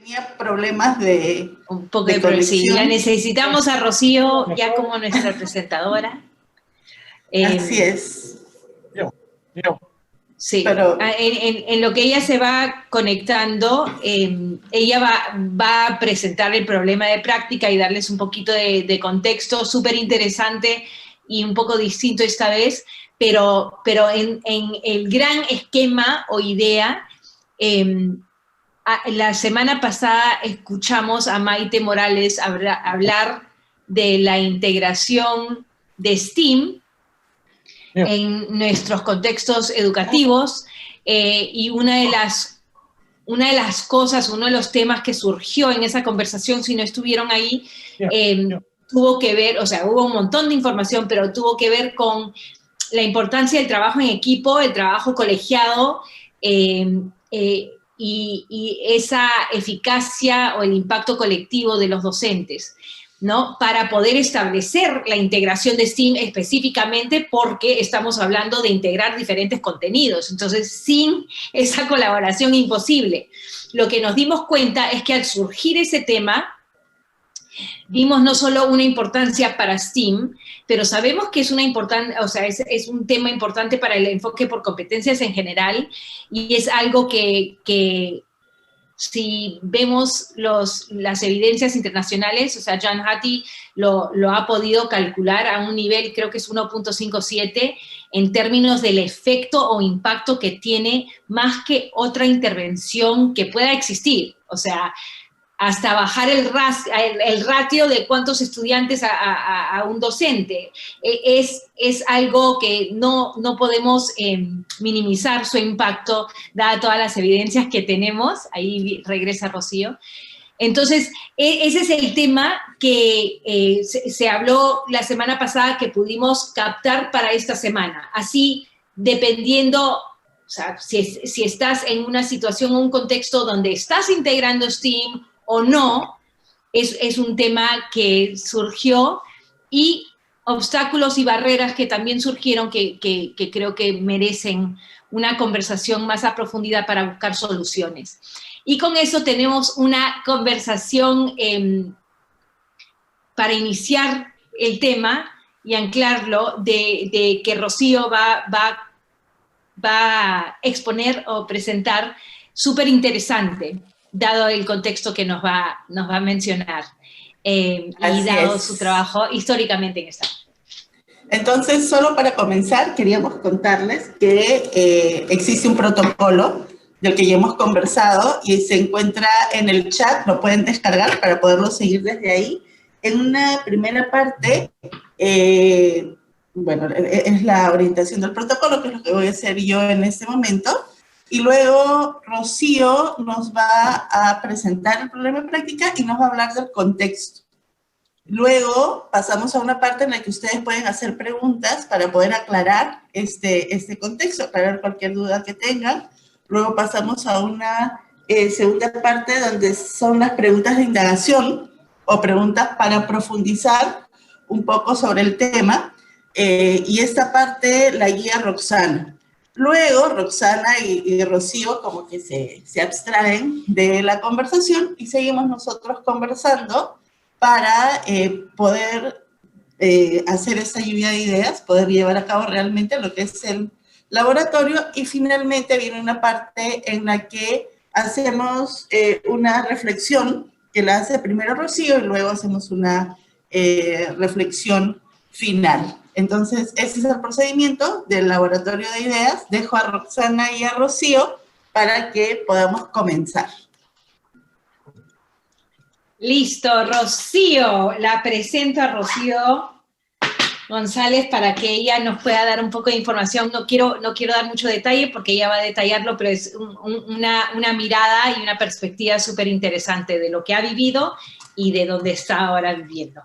tenía problemas un poco de conexión. Sí, la necesitamos a Rocío ya como nuestra presentadora. Así es. Sí, pero en lo que ella se va conectando, ella va a presentar el problema de práctica y darles un poquito de contexto súper interesante y un poco distinto esta vez, pero en el gran esquema o idea, la semana pasada escuchamos a Maite Morales hablar de la integración de STEAM en nuestros contextos educativos, y una de las cosas, uno de los temas que surgió en esa conversación, si no estuvieron ahí, tuvo que ver, o sea, hubo un montón de información, pero tuvo que ver con la importancia del trabajo en equipo, el trabajo colegiado, y esa eficacia o el impacto colectivo de los docentes, ¿no? Para poder establecer la integración de STEAM específicamente porque estamos hablando de integrar diferentes contenidos. Entonces, sin esa colaboración imposible. Lo que nos dimos cuenta es que al surgir ese tema, vimos no solo una importancia para STEAM, pero sabemos que es es un tema importante para el enfoque por competencias en general, y es algo que si vemos las evidencias internacionales, o sea, John Hattie lo ha podido calcular a un nivel, creo que es 1.57, en términos del efecto o impacto que tiene más que otra intervención que pueda existir. O sea, hasta bajar el ratio de cuántos estudiantes a un docente. Es algo que no podemos minimizar su impacto, dada todas las evidencias que tenemos. Ahí regresa Rocío. Entonces, ese es el tema que se habló la semana pasada, que pudimos captar para esta semana. Así, dependiendo, o sea, si estás en una situación o un contexto donde estás integrando STEAM o no, es un tema que surgió, y obstáculos y barreras que también surgieron que creo que merecen una conversación más a profundidad para buscar soluciones. Y con eso tenemos una conversación para iniciar el tema y anclarlo, de que Rocío va a exponer o presentar, súper interesante, dado el contexto que nos va a mencionar, y dado su trabajo históricamente en esta. Entonces, solo para comenzar, queríamos contarles que existe un protocolo del que ya hemos conversado y se encuentra en el chat, lo pueden descargar para poderlo seguir desde ahí. En una primera parte, bueno, es la orientación del protocolo, que es lo que voy a hacer yo en este momento. Y luego Rocío nos va a presentar el problema de práctica y nos va a hablar del contexto. Luego pasamos a una parte en la que ustedes pueden hacer preguntas para poder aclarar este contexto, aclarar cualquier duda que tengan. Luego pasamos a una segunda parte donde son las preguntas de indagación o preguntas para profundizar un poco sobre el tema. Y esta parte la guía Roxana. Luego, Roxana y Rocío como que se abstraen de la conversación y seguimos nosotros conversando para poder hacer esa lluvia de ideas, poder llevar a cabo realmente lo que es el laboratorio. Y finalmente viene una parte en la que hacemos una reflexión que la hace primero Rocío y luego hacemos una reflexión final. Entonces, ese es el procedimiento del laboratorio de ideas. Dejo a Roxana y a Rocío para que podamos comenzar. Listo, Rocío. La presento a Rocío González para que ella nos pueda dar un poco de información. No quiero dar mucho detalle porque ella va a detallarlo, pero es una mirada y una perspectiva súper interesante de lo que ha vivido y de dónde está ahora viviendo.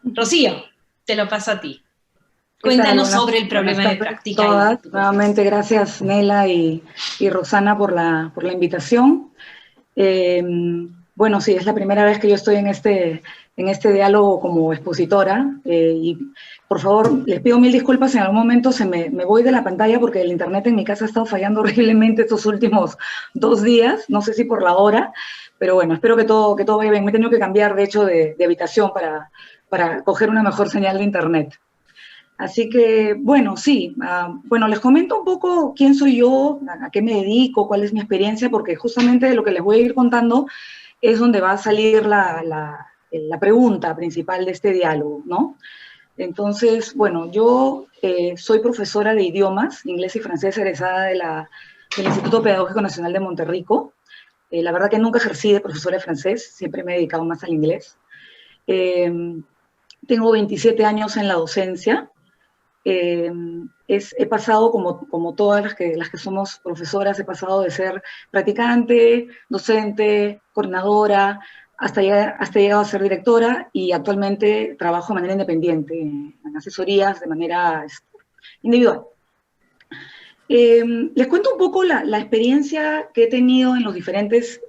Rocío, te lo paso a ti. Cuéntanos sobre el problema de práctica. Todas. Nuevamente, gracias Nela y Rosana por la invitación. Bueno, sí, es la primera vez que yo estoy en este diálogo como expositora y por favor, les pido mil disculpas si en algún momento me voy de la pantalla porque el internet en mi casa ha estado fallando horriblemente estos últimos 2 días, no sé si por la hora, pero bueno, espero que todo vaya bien. Me he tenido que cambiar, de hecho, de habitación para coger una mejor señal de internet. Así que, bueno, sí, bueno, les comento un poco quién soy yo, a qué me dedico, cuál es mi experiencia, porque justamente de lo que les voy a ir contando es donde va a salir la pregunta principal de este diálogo, ¿no? Entonces, bueno, yo soy profesora de idiomas, inglés y francés, egresada del Instituto Pedagógico Nacional de Monterrico. La verdad que nunca ejercí de profesora de francés, siempre me he dedicado más al inglés. Tengo 27 años en la docencia. He pasado, como todas las que somos profesoras, he pasado de ser practicante, docente, coordinadora, hasta llegar a ser directora, y actualmente trabajo de manera independiente, en asesorías de manera individual. Les cuento un poco la experiencia que he tenido en las diferentes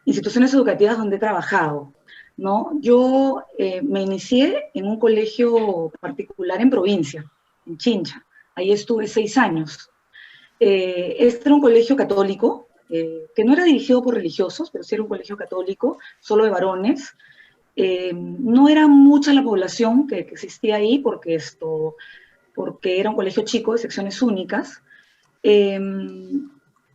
instituciones educativas donde he trabajado, ¿no? Yo me inicié en un colegio particular en provincia, en Chincha. Ahí estuve 6 años. Este era un colegio católico, que no era dirigido por religiosos, pero sí era un colegio católico, solo de varones. No era mucha la población que existía ahí porque era un colegio chico de secciones únicas. Eh,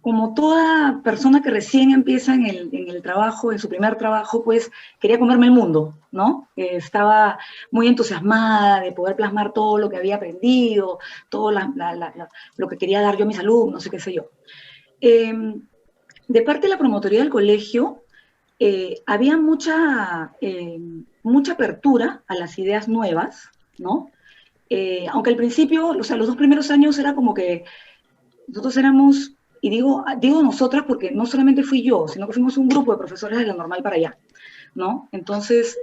Como toda persona que recién empieza en el trabajo, en su primer trabajo, pues quería comerme el mundo, ¿no? Estaba muy entusiasmada de poder plasmar todo lo que había aprendido, todo lo que quería dar yo a mis alumnos, no sé qué sé yo. De parte de la promotoría del colegio, había mucha apertura a las ideas nuevas, ¿no? Aunque al principio, o sea, los 2 primeros años era como que nosotros éramos, y digo nosotras porque no solamente fui yo, sino que fuimos un grupo de profesores de la normal para allá, ¿no? Entonces,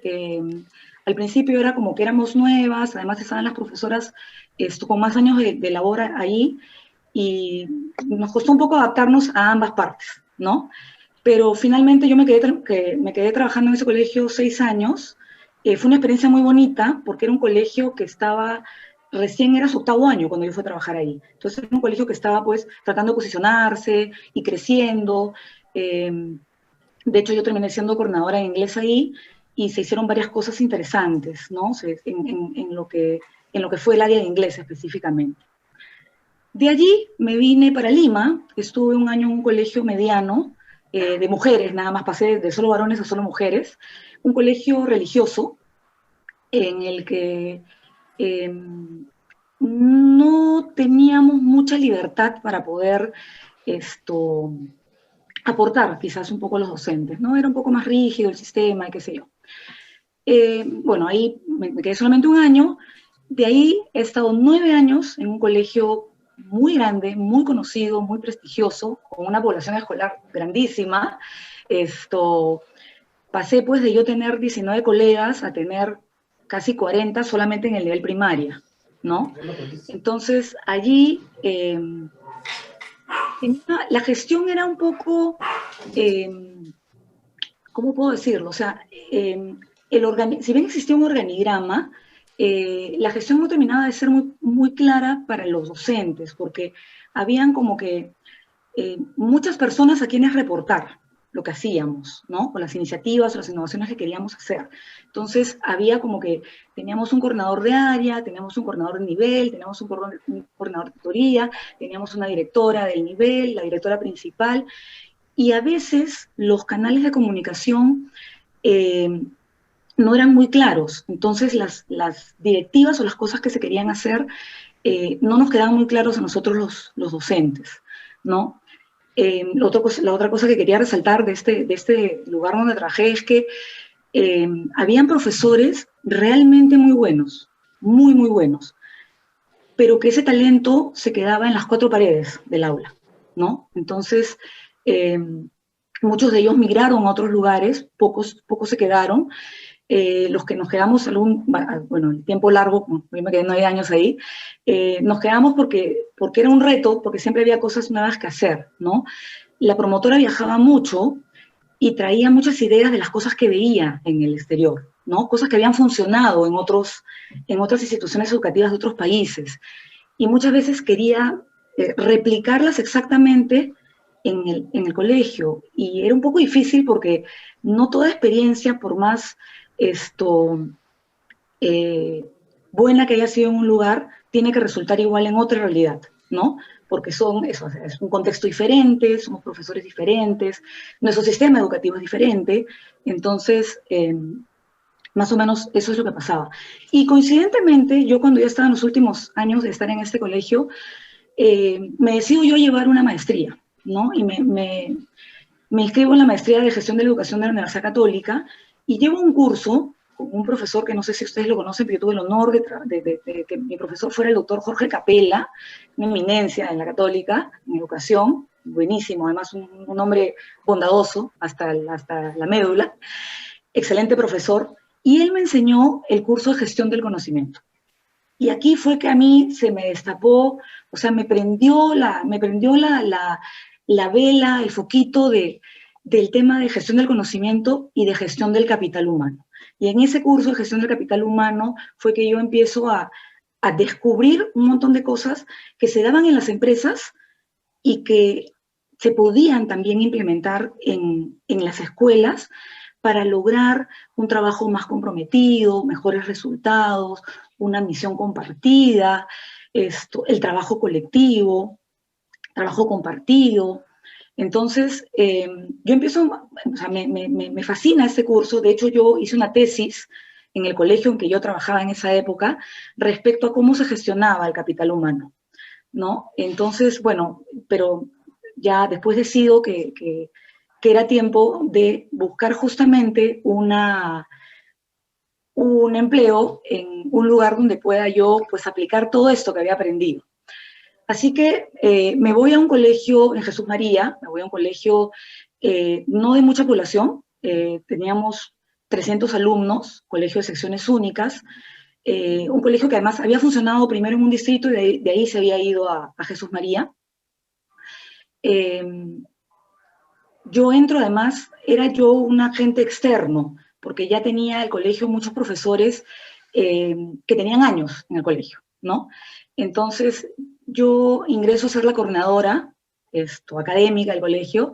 al principio era como que éramos nuevas, además estaban las profesoras con más años de labor ahí, y nos costó un poco adaptarnos a ambas partes, ¿no? Pero finalmente yo me quedé trabajando en ese colegio 6 años. Fue una experiencia muy bonita porque era un colegio que recién era su 8º año cuando yo fui a trabajar ahí. Entonces era un colegio que estaba pues tratando de posicionarse y creciendo. De hecho yo terminé siendo coordinadora de inglés ahí y se hicieron varias cosas interesantes, ¿no? En lo que fue el área de inglés específicamente. De allí me vine para Lima, estuve un año en un colegio mediano, de mujeres, nada más pasé de solo varones a solo mujeres, un colegio religioso en el que no teníamos mucha libertad para poder aportar quizás un poco a los docentes, ¿no? Era un poco más rígido el sistema y qué sé yo. Bueno, ahí me quedé solamente un año. De ahí he estado 9 años en un colegio muy grande, muy conocido, muy prestigioso, con una población escolar grandísima. Pasé pues de yo tener 19 colegas a tener casi 40 solamente en el nivel primaria, ¿no? Entonces, allí la gestión era un poco, ¿cómo puedo decirlo? O sea, si bien existía un organigrama, la gestión no terminaba de ser muy, muy clara para los docentes, porque habían como que muchas personas a quienes reportar lo que hacíamos, ¿no? Con las iniciativas o las innovaciones que queríamos hacer. Entonces, había como que teníamos un coordinador de área, teníamos un coordinador de nivel, teníamos un coordinador de tutoría, teníamos una directora del nivel, la directora principal, y a veces los canales de comunicación no eran muy claros. Entonces, las directivas o las cosas que se querían hacer no nos quedaban muy claros a nosotros los docentes, ¿no? La otra cosa que quería resaltar de este lugar donde trabajé es que habían profesores realmente muy buenos, muy, muy buenos, pero que ese talento se quedaba en las 4 paredes del aula, ¿no? Entonces, muchos de ellos migraron a otros lugares, pocos se quedaron. Los que nos quedamos, el tiempo largo, yo me quedé 9 años ahí, nos quedamos porque era un reto, porque siempre había cosas nuevas que hacer, ¿no? La promotora viajaba mucho y traía muchas ideas de las cosas que veía en el exterior, ¿no? Cosas que habían funcionado en otras instituciones educativas de otros países. Y muchas veces quería replicarlas exactamente en el colegio. Y era un poco difícil porque no toda experiencia, por más eh, buena que haya sido en un lugar, tiene que resultar igual en otra realidad, ¿no? Porque es un contexto diferente, somos profesores diferentes, nuestro sistema educativo es diferente, entonces, más o menos eso es lo que pasaba. Y coincidentemente, yo cuando ya estaba en los últimos años de estar en este colegio, me decido yo llevar una maestría, ¿no? Y me inscribo en la maestría de gestión de la educación de la Universidad Católica y llevo un curso con un profesor que no sé si ustedes lo conocen, pero yo tuve el honor de que mi profesor fuera el doctor Jorge Capella, una eminencia en la Católica, en educación, buenísimo, además un hombre bondadoso hasta la médula, excelente profesor, y él me enseñó el curso de gestión del conocimiento. Y aquí fue que a mí se me destapó, o sea, me prendió la vela, el foquito del tema de gestión del conocimiento y de gestión del capital humano. Y en ese curso de gestión del capital humano fue que yo empiezo a descubrir un montón de cosas que se daban en las empresas y que se podían también implementar en las escuelas para lograr un trabajo más comprometido, mejores resultados, una misión compartida, el trabajo colectivo, trabajo compartido. Entonces, yo empiezo, o sea, me fascina este curso. De hecho, yo hice una tesis en el colegio en que yo trabajaba en esa época respecto a cómo se gestionaba el capital humano, ¿no? Entonces, bueno, pero ya después decido que era tiempo de buscar justamente un empleo en un lugar donde pueda yo pues aplicar todo esto que había aprendido. Así que me voy a un colegio en Jesús María, me voy a un colegio no de mucha población, teníamos 300 alumnos, colegio de secciones únicas, un colegio que además había funcionado primero en un distrito y de ahí se había ido a Jesús María. Yo entro además, era yo un agente externo, porque ya tenía el colegio muchos profesores que tenían años en el colegio, ¿no? Entonces, yo ingreso a ser la coordinadora académica del colegio,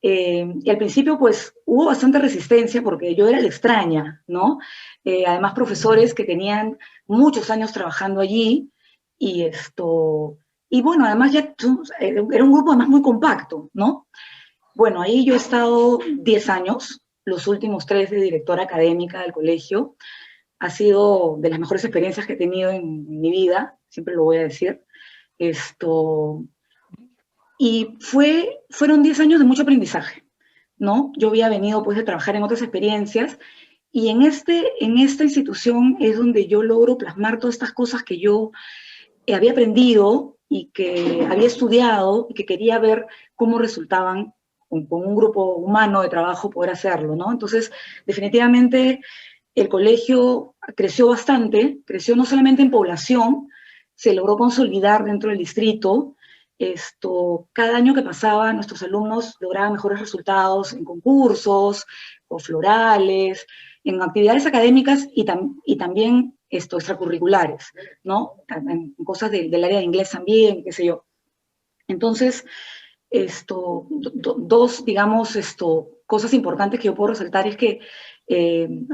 y al principio, pues, hubo bastante resistencia porque yo era la extraña, ¿no? Además, profesores que tenían muchos años trabajando allí, y y bueno, además ya era un grupo además muy compacto, ¿no? Bueno, ahí yo he estado 10 años, los últimos 3 de directora académica del colegio. Ha sido de las mejores experiencias que he tenido en mi vida, siempre lo voy a decir. Y fueron 10 años de mucho aprendizaje, ¿no? Yo había venido pues de trabajar en otras experiencias y en esta institución es donde yo logro plasmar todas estas cosas que yo había aprendido y que había estudiado y que quería ver cómo resultaban con un grupo humano de trabajo poder hacerlo, ¿no? Entonces, definitivamente el colegio creció bastante, creció no solamente en población, se logró consolidar dentro del distrito. Cada año que pasaba, nuestros alumnos lograban mejores resultados en concursos, o florales, en actividades académicas y también extracurriculares, ¿no? En cosas del área de inglés también, qué sé yo. Entonces, dos, digamos, cosas importantes que yo puedo resaltar es que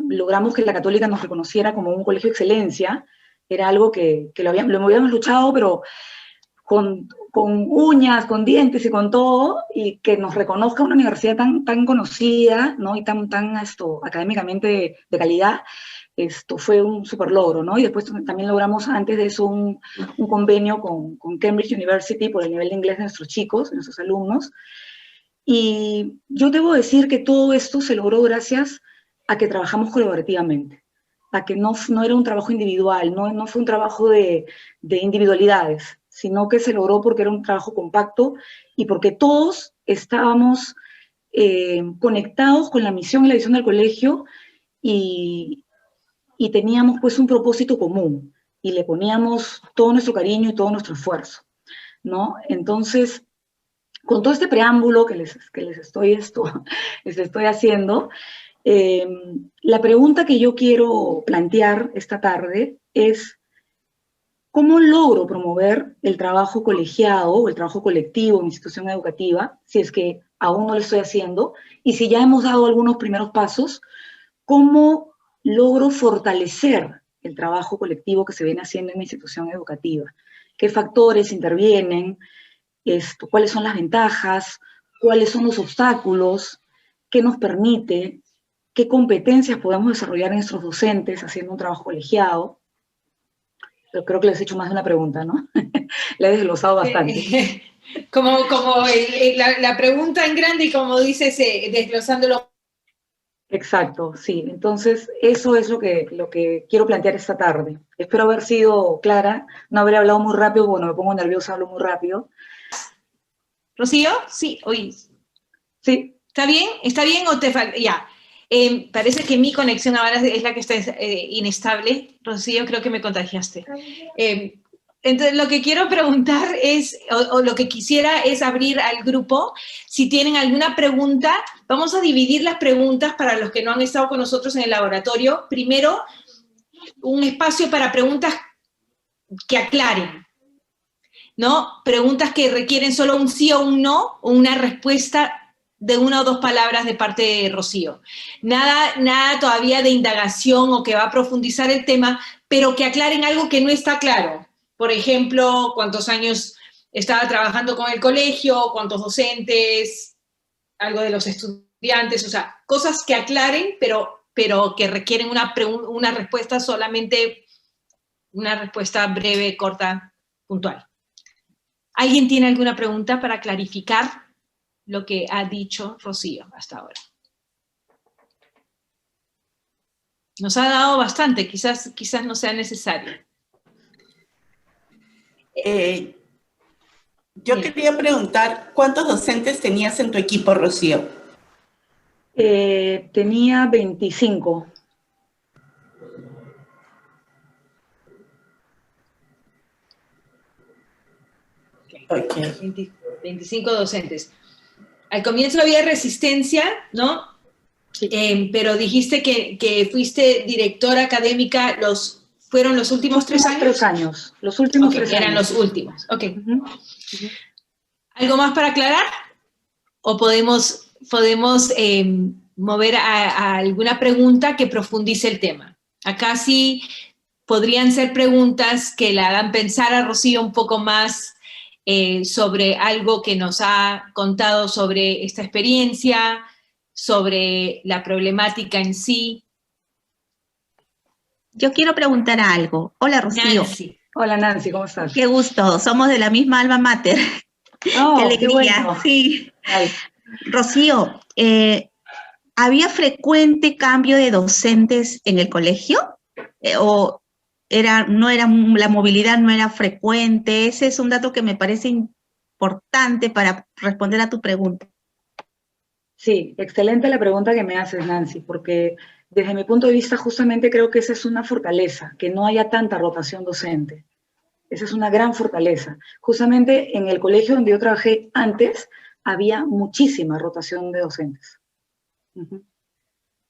logramos que la Católica nos reconociera como un colegio de excelencia. Era algo que lo habíamos luchado, pero con uñas, con dientes y con todo, y que nos reconozca una universidad tan conocida, ¿no? Y tan académicamente de calidad. Fue un súper logro, ¿no? Y después también logramos antes de eso un convenio con Cambridge University por el nivel de inglés de nuestros chicos, de nuestros alumnos. Y yo debo decir que todo esto se logró gracias a que trabajamos colaborativamente, a que no era un trabajo individual, no fue un trabajo de individualidades, sino que se logró porque era un trabajo compacto y porque todos estábamos conectados con la misión y la visión del colegio y teníamos pues un propósito común y le poníamos todo nuestro cariño y todo nuestro esfuerzo, ¿no? Entonces, con todo este preámbulo les estoy haciendo, la pregunta que yo quiero plantear esta tarde es, ¿cómo logro promover el trabajo colegiado o el trabajo colectivo en mi institución educativa, si es que aún no lo estoy haciendo? Y si ya hemos dado algunos primeros pasos, ¿cómo logro fortalecer el trabajo colectivo que se viene haciendo en mi institución educativa? ¿Qué factores intervienen? ¿Cuáles son las ventajas? ¿Cuáles son los obstáculos? ¿Qué nos permite? ¿Qué competencias podemos desarrollar en nuestros docentes haciendo un trabajo colegiado? Pero creo que les he hecho más de una pregunta, ¿no? La he desglosado bastante. Como la pregunta en grande y como dices, desglosándolo. Exacto, sí. Entonces, eso es lo que quiero plantear esta tarde. Espero haber sido clara, no haber hablado muy rápido, bueno, me pongo nerviosa, hablo muy rápido. ¿Rocío? Sí, oye. Sí. ¿Está bien? ¿Está bien o te falta? Ya. Parece que mi conexión ahora es la que está inestable. Rocío, creo que me contagiaste. Entonces, lo que quiero preguntar es, o lo que quisiera es abrir al grupo. Si tienen alguna pregunta, vamos a dividir las preguntas para los que no han estado con nosotros en el laboratorio. Primero, un espacio para preguntas que aclaren, ¿no? Preguntas que requieren solo un sí o un no, o una respuesta de una o dos palabras de parte de Rocío. Nada todavía de indagación o que va a profundizar el tema, pero que aclaren algo que no está claro. Por ejemplo, cuántos años estaba trabajando con el colegio, cuántos docentes, algo de los estudiantes, o sea, cosas que aclaren, pero que requieren una respuesta solamente, una respuesta breve, corta, puntual. ¿Alguien tiene alguna pregunta para clarificar lo que ha dicho Rocío hasta ahora? Nos ha dado bastante, quizás no sea necesario. Yo quería preguntar, ¿cuántos docentes tenías en tu equipo, Rocío? Tenía 25. Okay. 25 docentes. Al comienzo había resistencia, ¿no? Sí. Pero dijiste que fuiste directora académica, ¿fueron los últimos 3 años? 3 años, los últimos 3 años. Eran los últimos, ok. ¿Algo más para aclarar? ¿O podemos mover a alguna pregunta que profundice el tema? Acá sí podrían ser preguntas que la hagan pensar a Rocío un poco más sobre algo que nos ha contado sobre esta experiencia, sobre la problemática en sí. Yo quiero preguntar algo. Hola, Rocío. Nancy. Hola, Nancy, ¿cómo estás? Qué gusto, somos de la misma alma mater. Oh, qué alegría, bueno. Sí. Rocío, ¿había frecuente cambio de docentes en el colegio? ¿O la movilidad no era frecuente? Ese es un dato que me parece importante para responder a tu pregunta. Sí, excelente la pregunta que me haces, Nancy, porque desde mi punto de vista justamente creo que esa es una fortaleza, que no haya tanta rotación docente. Esa es una gran fortaleza. Justamente en el colegio donde yo trabajé antes había muchísima rotación de docentes.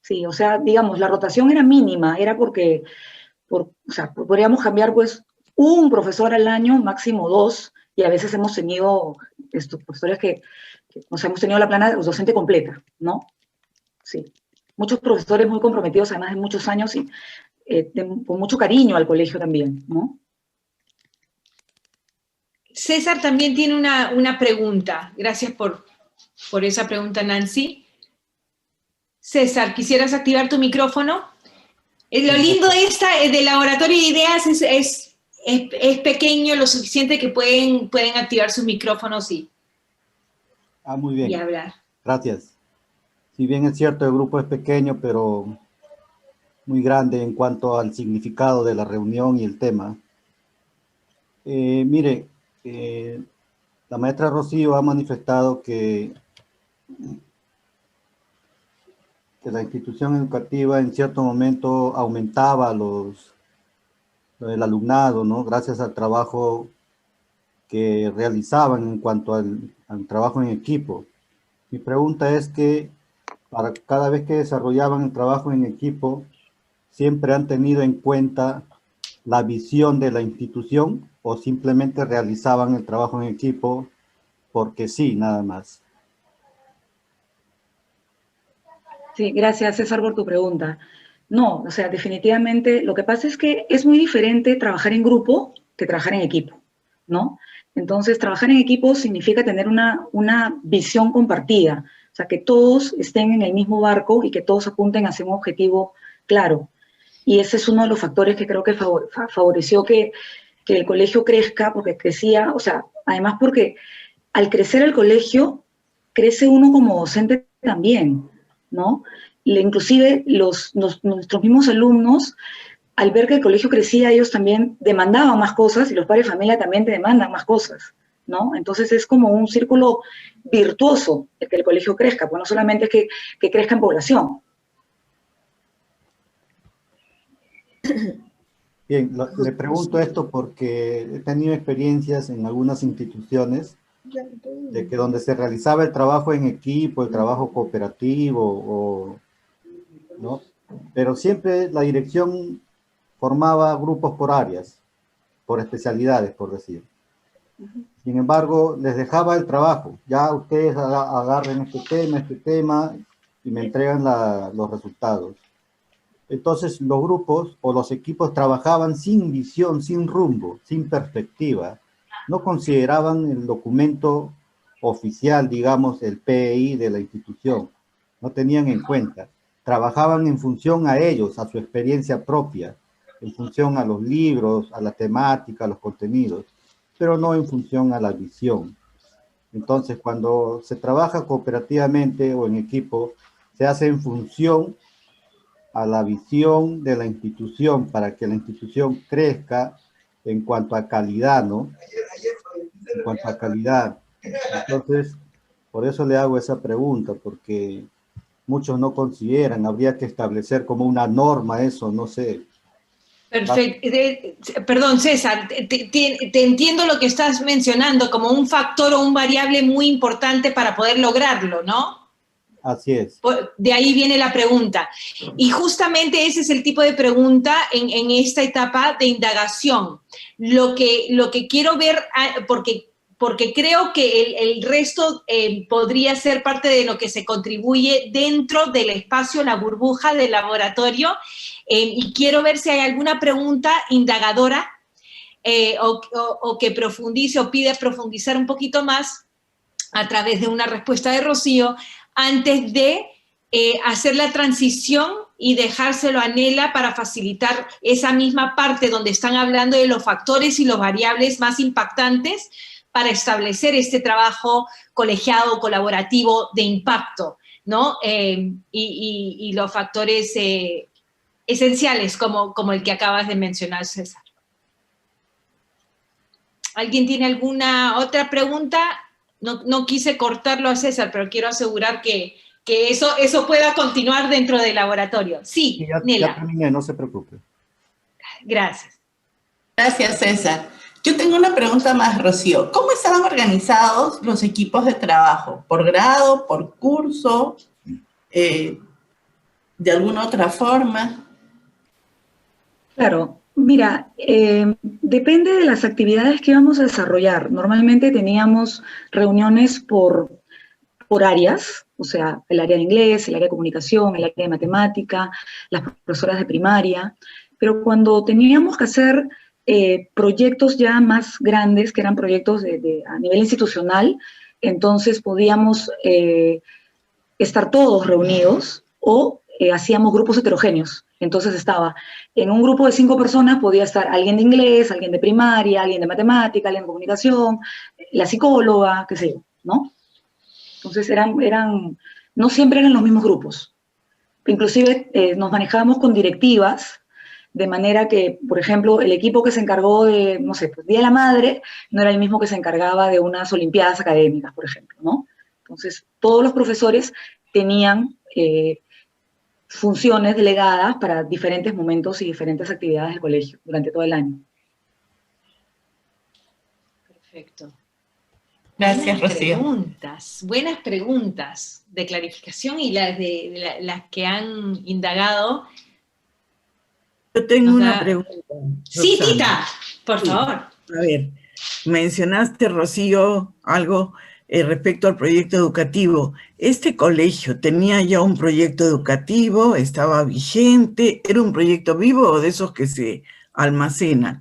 Sí, o sea, digamos, la rotación era mínima, era porque, podríamos cambiar pues un profesor al año, máximo 2, y a veces hemos tenido profesores que hemos tenido la plana docente completa, ¿no? Sí. Muchos profesores muy comprometidos, además de muchos años, y con mucho cariño al colegio también, ¿no? César también tiene una pregunta. Gracias por esa pregunta, Nancy. César, ¿quisieras activar tu micrófono? Lo lindo del laboratorio de ideas es pequeño, lo suficiente que pueden activar sus micrófonos y muy bien. Y hablar. Gracias. Si bien es cierto, el grupo es pequeño, pero muy grande en cuanto al significado de la reunión y el tema. Mire, la maestra Rocío ha manifestado que la institución educativa en cierto momento aumentaba el alumnado, ¿no? Gracias al trabajo que realizaban en cuanto al trabajo en equipo. Mi pregunta es que para cada vez que desarrollaban el trabajo en equipo, ¿siempre han tenido en cuenta la visión de la institución o simplemente realizaban el trabajo en equipo porque sí, nada más? Sí, gracias César por tu pregunta. No, o sea, definitivamente lo que pasa es que es muy diferente trabajar en grupo que trabajar en equipo, ¿no? Entonces, trabajar en equipo significa tener una visión compartida, o sea, que todos estén en el mismo barco y que todos apunten hacia un objetivo claro. Y ese es uno de los factores que creo que favoreció que el colegio crezca, porque crecía, o sea, además porque al crecer el colegio, crece uno como docente también, ¿no? Inclusive nuestros mismos alumnos, al ver que el colegio crecía, ellos también demandaban más cosas y los padres de familia también te demandan más cosas, ¿no? Entonces es como un círculo virtuoso el que el colegio crezca, pues no solamente es que crezca en población. Bien, le pregunto esto porque he tenido experiencias en algunas instituciones de que donde se realizaba el trabajo en equipo, el trabajo cooperativo, ¿no? Pero siempre la dirección formaba grupos por áreas, por especialidades, por decir. Sin embargo, les dejaba el trabajo. Ya ustedes agarren este tema, y me entregan los resultados. Entonces, los grupos o los equipos trabajaban sin visión, sin rumbo, sin perspectiva. No consideraban el documento oficial, digamos, el PEI de la institución. No tenían en cuenta. Trabajaban en función a ellos, a su experiencia propia, en función a los libros, a la temática, a los contenidos, pero no en función a la visión. Entonces, cuando se trabaja cooperativamente o en equipo, se hace en función a la visión de la institución para que la institución crezca en cuanto a calidad, ¿no? En cuanto a calidad. Entonces, por eso le hago esa pregunta, porque muchos no consideran, habría que establecer como una norma eso, no sé. Perfecto. Perdón, César, te entiendo lo que estás mencionando como un factor o un variable muy importante para poder lograrlo, ¿no? Así es. De ahí viene la pregunta. Y justamente ese es el tipo de pregunta en esta etapa de indagación. Lo que quiero ver, porque creo que el resto podría ser parte de lo que se contribuye dentro del espacio, la burbuja del laboratorio, y quiero ver si hay alguna pregunta indagadora o que profundice o pide profundizar un poquito más a través de una respuesta de Rocío antes de hacer la transición y dejárselo a Nela para facilitar esa misma parte donde están hablando de los factores y los variables más impactantes para establecer este trabajo colegiado, colaborativo, de impacto, ¿no? Y los factores esenciales como el que acabas de mencionar, César. ¿Alguien tiene alguna otra pregunta? No quise cortarlo a César, pero quiero asegurar que eso pueda continuar dentro del laboratorio. Sí, Nela. Ya terminé, no se preocupe. Gracias. Gracias, César. Yo tengo una pregunta más, Rocío. ¿Cómo estaban organizados los equipos de trabajo? ¿Por grado, por curso, de alguna otra forma? Claro, mira, depende de las actividades que íbamos a desarrollar. Normalmente teníamos reuniones por áreas, o sea, el área de inglés, el área de comunicación, el área de matemática, las profesoras de primaria, pero cuando teníamos que hacer proyectos ya más grandes, que eran proyectos a nivel institucional, entonces podíamos estar todos reunidos o hacíamos grupos heterogéneos. Entonces estaba en un grupo de 5 personas, podía estar alguien de inglés, alguien de primaria, alguien de matemática, alguien de comunicación, la psicóloga, qué sé yo, ¿no? Entonces no siempre eran los mismos grupos. Inclusive nos manejábamos con directivas, de manera que, por ejemplo, el equipo que se encargó de, no sé, pues Día de la Madre, no era el mismo que se encargaba de unas olimpiadas académicas, por ejemplo, ¿no? Entonces, todos los profesores tenían funciones delegadas para diferentes momentos y diferentes actividades del colegio durante todo el año. Perfecto. Gracias, Rocío. Buenas preguntas de clarificación y las que han indagado. Yo tengo una pregunta. Sí, Roxana. Tita, por favor. A ver, mencionaste, Rocío, algo respecto al proyecto educativo. ¿Este colegio tenía ya un proyecto educativo? ¿Estaba vigente? ¿Era un proyecto vivo o de esos que se almacenan?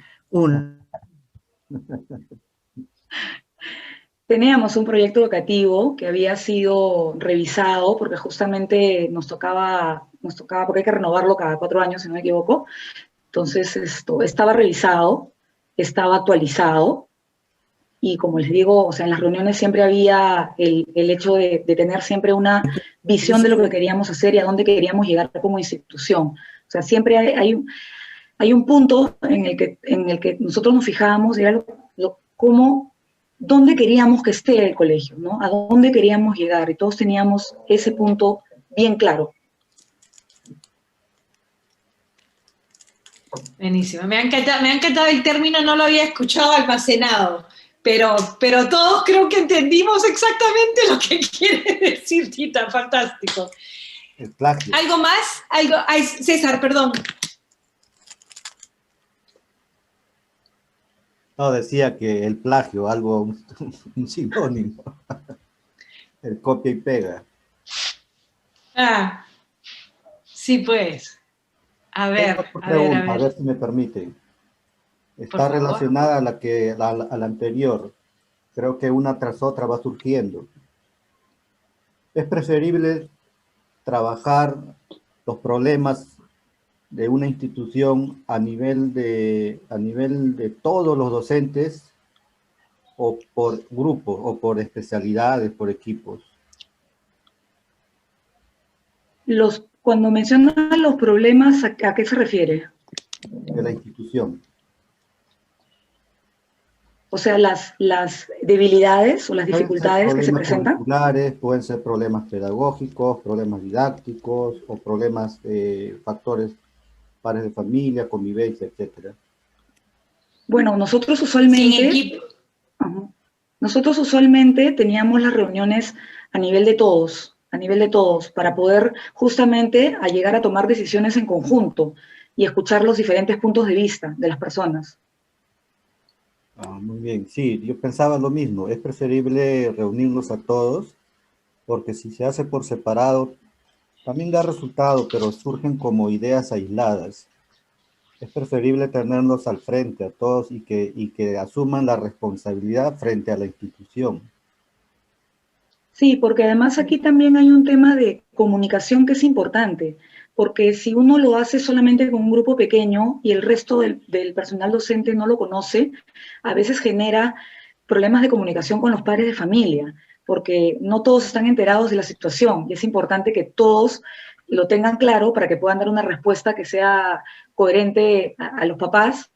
Teníamos un proyecto educativo que había sido revisado porque justamente nos tocaba, porque hay que renovarlo cada 4 años, si no me equivoco. Entonces, esto estaba revisado, estaba actualizado, y como les digo, o sea, en las reuniones siempre había el hecho de tener siempre una visión de lo que queríamos hacer y a dónde queríamos llegar como institución. O sea, siempre hay un punto en el que nosotros nos fijábamos, era dónde queríamos que esté el colegio, ¿no? A dónde queríamos llegar, y todos teníamos ese punto bien claro. Buenísimo. Me ha encantado el término, no lo había escuchado, almacenado. Pero todos creo que entendimos exactamente lo que quiere decir, Tita. Fantástico. El plagio. ¿Algo más? Ay, César, perdón. No, decía que el plagio, algo, un sinónimo. El copia y pega. Ah, sí, pues. A ver, a ver si me permiten. Está relacionada a la anterior. Creo que una tras otra va surgiendo. Es preferible trabajar los problemas de una institución a nivel de todos los docentes, o por grupos, o por especialidades, por equipos. Cuando menciona los problemas, ¿a qué se refiere? De la institución. O sea, las debilidades o las dificultades que se presentan. Pueden ser problemas pedagógicos, problemas didácticos, o problemas, factores, pares de familia, convivencia, etcétera. Bueno, nosotros usualmente teníamos las reuniones a nivel de todos, para poder justamente llegar a tomar decisiones en conjunto y escuchar los diferentes puntos de vista de las personas. Muy bien, sí, yo pensaba lo mismo. Es preferible reunirlos a todos, porque si se hace por separado, también da resultado, pero surgen como ideas aisladas. Es preferible tenerlos al frente a todos y que asuman la responsabilidad frente a la institución. Sí, porque además aquí también hay un tema de comunicación que es importante, porque si uno lo hace solamente con un grupo pequeño y el resto del personal docente no lo conoce, a veces genera problemas de comunicación con los padres de familia, porque no todos están enterados de la situación y es importante que todos lo tengan claro para que puedan dar una respuesta que sea coherente a los papás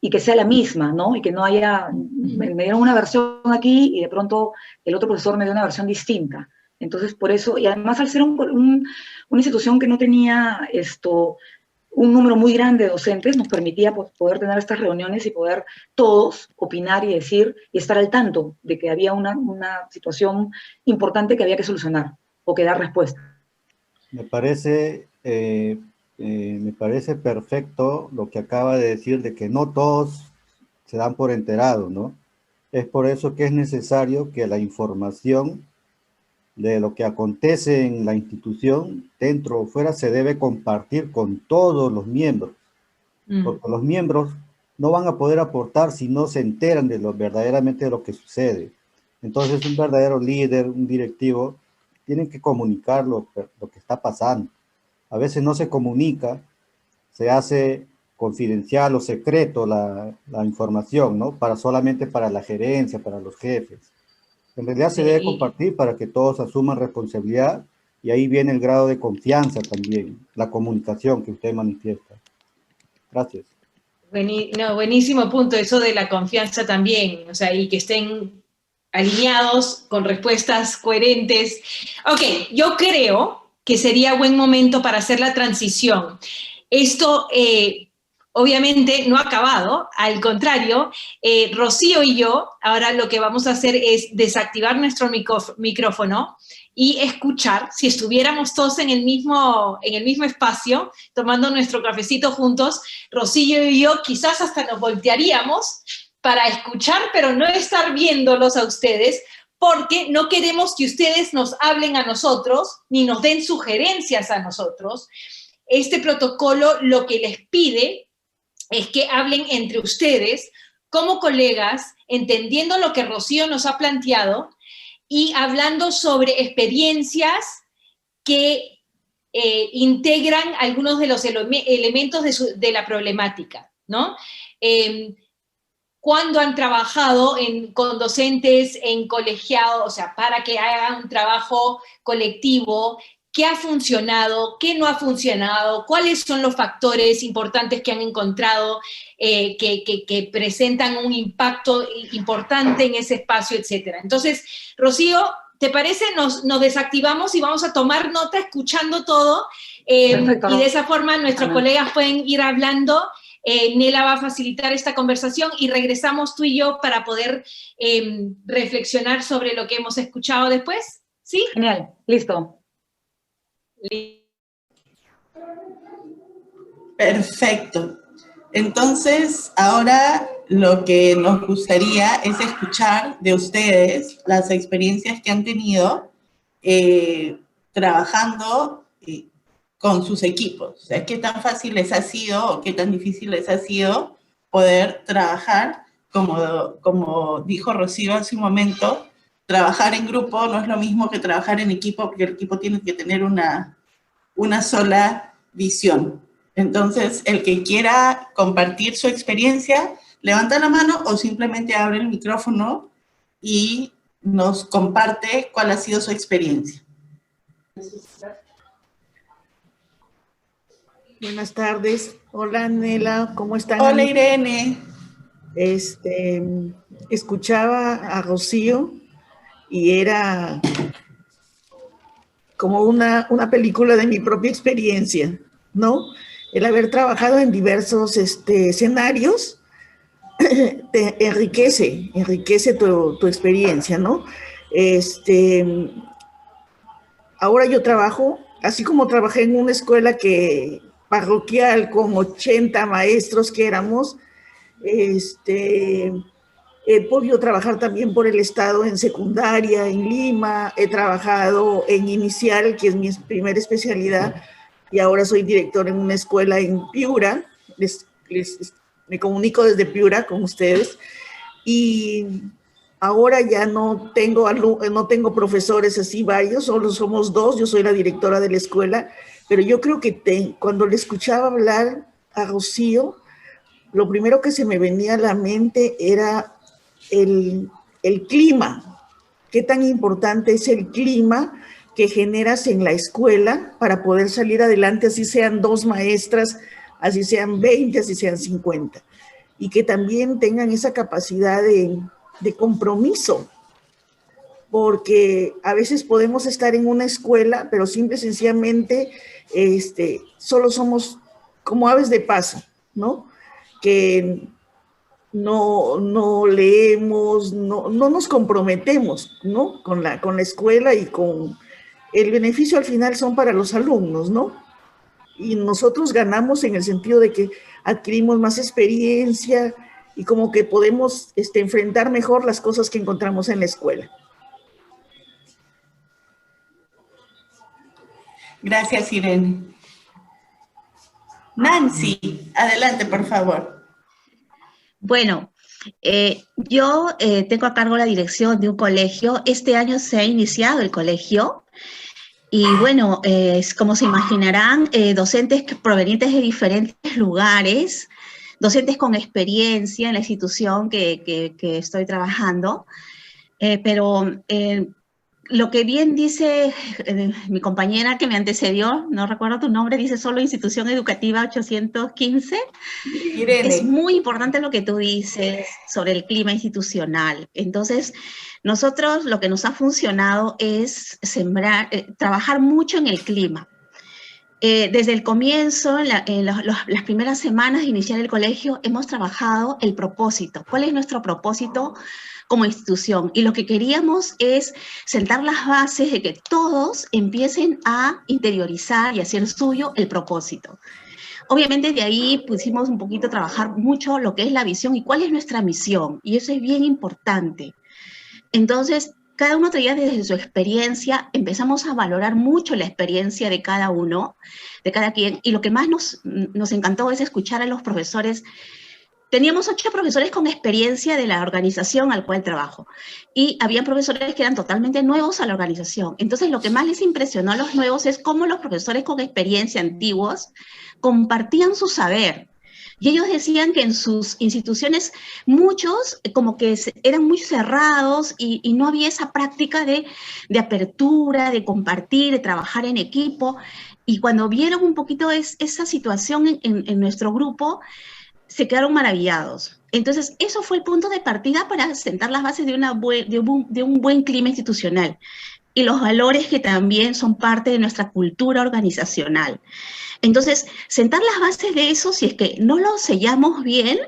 y que sea la misma, ¿no? Y que no haya, me dieron una versión aquí y de pronto el otro profesor me dio una versión distinta. Entonces, por eso, y además al ser una institución que no tenía un número muy grande de docentes, nos permitía poder tener estas reuniones y poder todos opinar y decir y estar al tanto de que había una situación importante que había que solucionar o que dar respuesta. Me parece perfecto lo que acaba de decir, de que no todos se dan por enterados, ¿no? Es por eso que es necesario que la información de lo que acontece en la institución, dentro o fuera, se debe compartir con todos los miembros, porque los miembros no van a poder aportar si no se enteran verdaderamente de lo que sucede. Entonces, un verdadero líder, un directivo, tienen que comunicar lo que está pasando. A veces no se comunica, se hace confidencial o secreto la información, ¿no? Solamente para la gerencia, para los jefes. En realidad se debe compartir para que todos asuman responsabilidad, y ahí viene el grado de confianza también, la comunicación que usted manifiesta. Gracias. Buenísimo punto, eso de la confianza también, o sea, y que estén alineados con respuestas coherentes. Ok, yo creo que sería buen momento para hacer la transición. Esto obviamente no ha acabado, al contrario, Rocío y yo ahora lo que vamos a hacer es desactivar nuestro micrófono y escuchar, si estuviéramos todos en el mismo espacio, tomando nuestro cafecito juntos, Rocío y yo quizás hasta nos voltearíamos para escuchar, pero no estar viéndolos a ustedes, porque no queremos que ustedes nos hablen a nosotros, ni nos den sugerencias a nosotros. Este protocolo lo que les pide es que hablen entre ustedes como colegas, entendiendo lo que Rocío nos ha planteado y hablando sobre experiencias que integran algunos de los elementos de la problemática, ¿no? Cuando han trabajado con docentes en colegiado, o sea, para que hagan un trabajo colectivo, qué ha funcionado, qué no ha funcionado, cuáles son los factores importantes que han encontrado que presentan un impacto importante en ese espacio, etcétera. Entonces, Rocío, ¿te parece? Nos desactivamos y vamos a tomar nota escuchando todo y de esa forma nuestros colegas pueden ir hablando. Nela va a facilitar esta conversación y regresamos tú y yo para poder reflexionar sobre lo que hemos escuchado después. ¿Sí? Genial, listo. Perfecto. Entonces, ahora lo que nos gustaría es escuchar de ustedes las experiencias que han tenido trabajando con sus equipos. O sea, qué tan fácil les ha sido o qué tan difícil les ha sido poder trabajar, como dijo Rocío hace un momento, trabajar en grupo no es lo mismo que trabajar en equipo, porque el equipo tiene que tener una sola visión. Entonces, el que quiera compartir su experiencia, levanta la mano o simplemente abre el micrófono y nos comparte cuál ha sido su experiencia. Buenas tardes. Hola, Nela, ¿cómo están? Hola, Irene. Escuchaba a Rocío y era como una película de mi propia experiencia, ¿no? El haber trabajado en diversos escenarios te enriquece tu experiencia, ¿no? Ahora yo trabajo, así como trabajé en una escuela parroquial con 80 maestros que éramos, he podido trabajar también por el estado en secundaria, en Lima, he trabajado en inicial, que es mi primera especialidad, y ahora soy director en una escuela en Piura, me comunico desde Piura con ustedes, y ahora ya no tengo profesores así varios, solo somos 2, yo soy la directora de la escuela, pero yo creo que cuando le escuchaba hablar a Rocío, lo primero que se me venía a la mente era el clima. Qué tan importante es el clima que generas en la escuela para poder salir adelante, así sean 2 maestras, así sean 20, así sean 50. Y que también tengan esa capacidad de compromiso, porque a veces podemos estar en una escuela, pero simple y sencillamente solo somos como aves de paso, ¿no? Que no leemos, no nos comprometemos, ¿no? Con la escuela, y con el beneficio al final son para los alumnos, ¿no? Y nosotros ganamos en el sentido de que adquirimos más experiencia y como que podemos enfrentar mejor las cosas que encontramos en la escuela. Gracias, Irene. Nancy, adelante, por favor. Bueno, yo tengo a cargo la dirección de un colegio. Este año se ha iniciado el colegio y bueno, como se imaginarán, docentes provenientes de diferentes lugares, docentes con experiencia en la institución que estoy trabajando, pero lo que bien dice mi compañera que me antecedió, no recuerdo tu nombre, dice solo institución educativa 815. Irene. Es muy importante lo que tú dices sobre el clima institucional. Entonces, nosotros lo que nos ha funcionado es trabajar mucho en el clima. Desde el comienzo, las primeras semanas de iniciar el colegio, hemos trabajado el propósito. ¿Cuál es nuestro propósito como institución? Y lo que queríamos es sentar las bases de que todos empiecen a interiorizar y hacer suyo el propósito. Obviamente de ahí pusimos un poquito a trabajar mucho lo que es la visión y cuál es nuestra misión, y eso es bien importante. Entonces, cada uno traía desde su experiencia, empezamos a valorar mucho la experiencia de cada uno, de cada quien, y lo que más nos encantó es escuchar a los profesores. Teníamos 8 profesores con experiencia de la organización al cual trabajo, y había profesores que eran totalmente nuevos a la organización. Entonces, lo que más les impresionó a los nuevos es cómo los profesores con experiencia antiguos compartían su saber. Y ellos decían que en sus instituciones muchos como que eran muy cerrados y no había esa práctica de apertura, de compartir, de trabajar en equipo. Y cuando vieron un poquito esa situación en nuestro grupo, se quedaron maravillados. Entonces, eso fue el punto de partida para sentar las bases de un buen clima institucional y los valores que también son parte de nuestra cultura organizacional. Entonces, sentar las bases de eso, si es que no lo sellamos bien,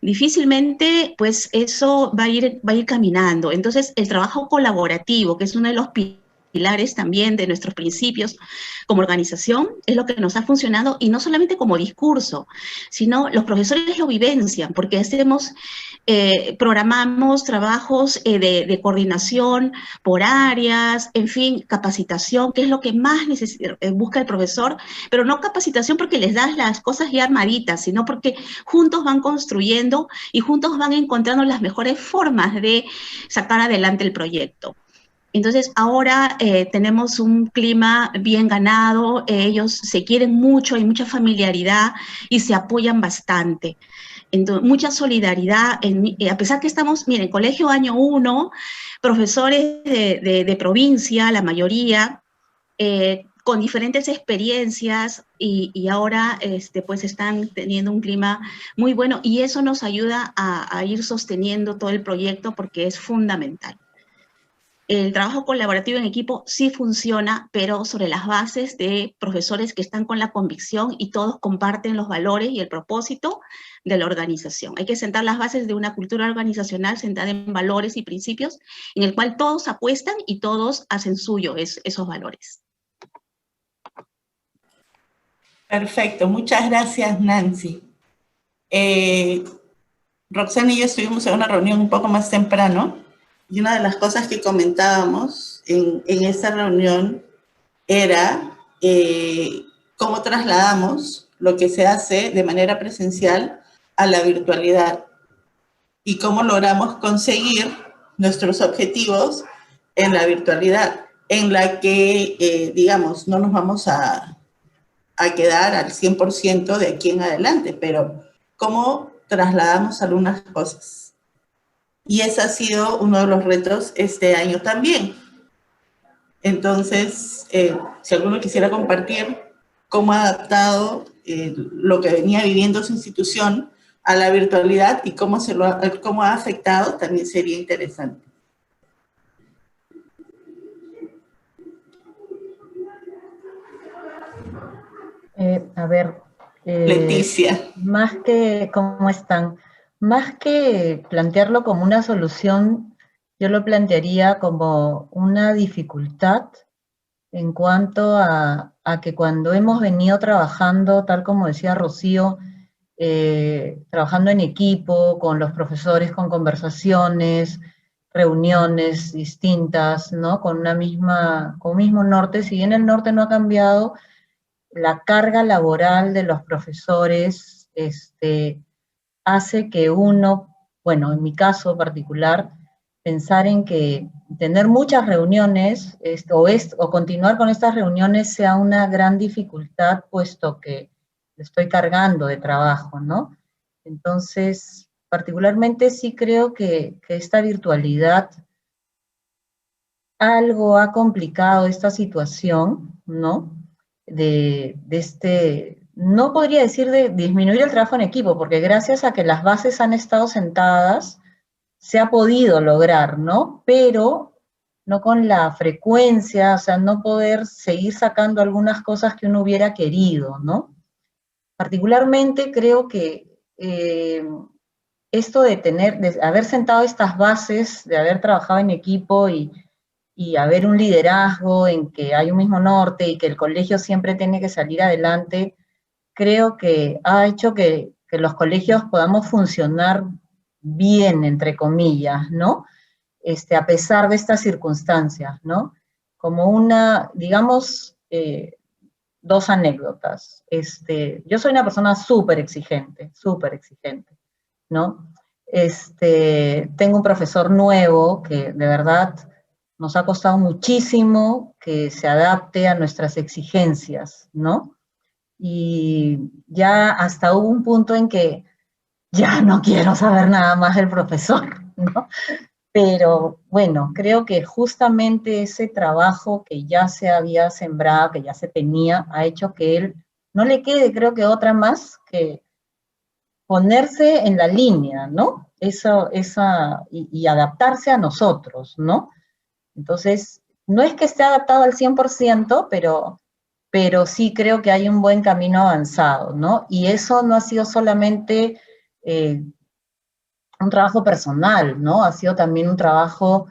difícilmente, pues, eso va a ir caminando. Entonces, el trabajo colaborativo, que es uno de los pilares también de nuestros principios como organización, es lo que nos ha funcionado, y no solamente como discurso, sino los profesores lo vivencian, porque programamos trabajos de coordinación por áreas, en fin, capacitación, que es lo que más busca el profesor, pero no capacitación porque les das las cosas ya armaditas, sino porque juntos van construyendo y juntos van encontrando las mejores formas de sacar adelante el proyecto. Entonces, ahora tenemos un clima bien ganado, ellos se quieren mucho, hay mucha familiaridad y se apoyan bastante. Entonces, mucha solidaridad, a pesar que estamos, miren, colegio año 1, profesores de provincia, la mayoría, con diferentes experiencias y ahora pues están teniendo un clima muy bueno, y eso nos ayuda a ir sosteniendo todo el proyecto porque es fundamental. El trabajo colaborativo en equipo sí funciona, pero sobre las bases de profesores que están con la convicción y todos comparten los valores y el propósito de la organización. Hay que sentar las bases de una cultura organizacional sentada en valores y principios, en el cual todos apuestan y todos hacen suyo esos valores. Perfecto, muchas gracias, Nancy. Roxana y yo estuvimos en una reunión un poco más temprano, y una de las cosas que comentábamos en esa reunión era cómo trasladamos lo que se hace de manera presencial a la virtualidad y cómo logramos conseguir nuestros objetivos en la virtualidad, en la que, digamos, no nos vamos a quedar al 100% de aquí en adelante, pero cómo trasladamos algunas cosas. Y ese ha sido uno de los retos este año también. Entonces, si alguno quisiera compartir cómo ha adaptado lo que venía viviendo su institución a la virtualidad y cómo ha afectado, también sería interesante. Leticia. Más que, ¿cómo están? Más que plantearlo como una solución, yo lo plantearía como una dificultad en cuanto a que cuando hemos venido trabajando, tal como decía Rocío, trabajando en equipo, con los profesores, con conversaciones, reuniones distintas, ¿no? Con un mismo norte, si bien el norte no ha cambiado, la carga laboral de los profesores hace que uno, bueno, en mi caso particular, pensar en que tener muchas reuniones o continuar con estas reuniones sea una gran dificultad, puesto que estoy cargando de trabajo, ¿no? Entonces, particularmente sí creo que esta virtualidad algo ha complicado esta situación, ¿no? No podría decir de disminuir el trabajo en equipo, porque gracias a que las bases han estado sentadas, se ha podido lograr, ¿no? Pero no con la frecuencia, o sea, no poder seguir sacando algunas cosas que uno hubiera querido, ¿no? Particularmente creo que esto de haber sentado estas bases, de haber trabajado en equipo y haber un liderazgo en que hay un mismo norte y que el colegio siempre tiene que salir adelante, creo que ha hecho que los colegios podamos funcionar bien, entre comillas, ¿no? A pesar de estas circunstancias, ¿no? Como una, digamos, dos anécdotas. Yo soy una persona súper exigente, ¿no? Tengo un profesor nuevo que de verdad nos ha costado muchísimo que se adapte a nuestras exigencias, ¿no? Y ya hasta hubo un punto en que ya no quiero saber nada más del profesor, ¿no? Pero bueno, creo que justamente ese trabajo que ya se había sembrado, que ya se tenía, ha hecho que él no le quede, creo que otra más que ponerse en la línea, ¿no? Y adaptarse a nosotros, ¿no? Entonces, no es que esté adaptado al 100%, pero sí creo que hay un buen camino avanzado, ¿no? Y eso no ha sido solamente un trabajo personal, ¿no? Ha sido también un trabajo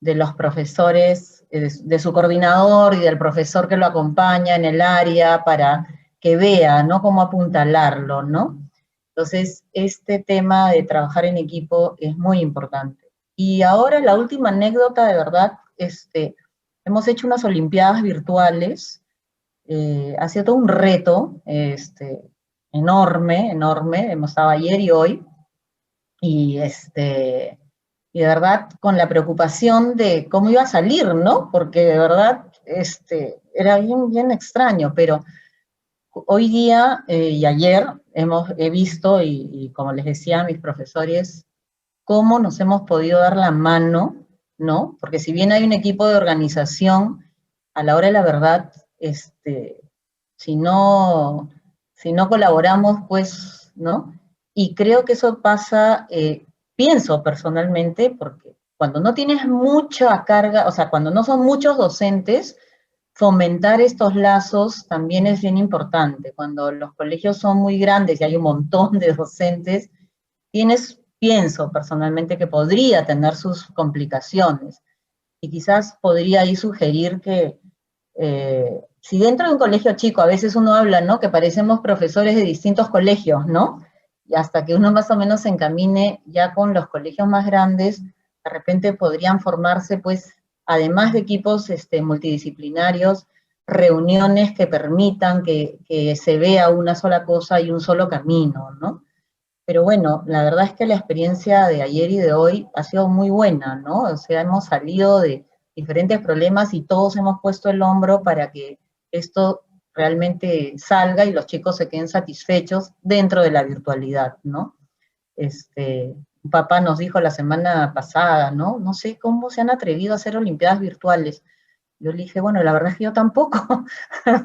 de los profesores, de su coordinador y del profesor que lo acompaña en el área para que vea, ¿no? Cómo apuntalarlo, ¿no? Entonces, este tema de trabajar en equipo es muy importante. Y ahora la última anécdota, de verdad, hemos hecho unas olimpiadas virtuales, ha sido todo un reto, enorme, hemos estado ayer y hoy, y y de verdad con la preocupación de cómo iba a salir, ¿no? Porque de verdad era bien, bien extraño, pero hoy día y ayer he visto, y como les decía a mis profesores, cómo nos hemos podido dar la mano, ¿no? Porque si bien hay un equipo de organización, a la hora de la verdad, si no, si no colaboramos, pues, ¿no? Y creo que eso pasa, pienso personalmente, porque cuando no tienes mucha carga, o sea, cuando no son muchos docentes, fomentar estos lazos también es bien importante. Cuando los colegios son muy grandes y hay un montón de docentes, pienso personalmente que podría tener sus complicaciones. Y quizás podría ahí sugerir que si dentro de un colegio chico a veces uno habla, ¿no? Que parecemos profesores de distintos colegios, ¿no? Y hasta que uno más o menos se encamine ya con los colegios más grandes, de repente podrían formarse, pues, además de equipos multidisciplinarios, reuniones que permitan que se vea una sola cosa y un solo camino, ¿no? Pero bueno, la verdad es que la experiencia de ayer y de hoy ha sido muy buena, ¿no? O sea, hemos salido de diferentes problemas y todos hemos puesto el hombro para que esto realmente salga y los chicos se queden satisfechos dentro de la virtualidad, ¿no? Un papá nos dijo la semana pasada, ¿no? No sé cómo se han atrevido a hacer olimpiadas virtuales. Yo le dije, bueno, la verdad es que yo tampoco,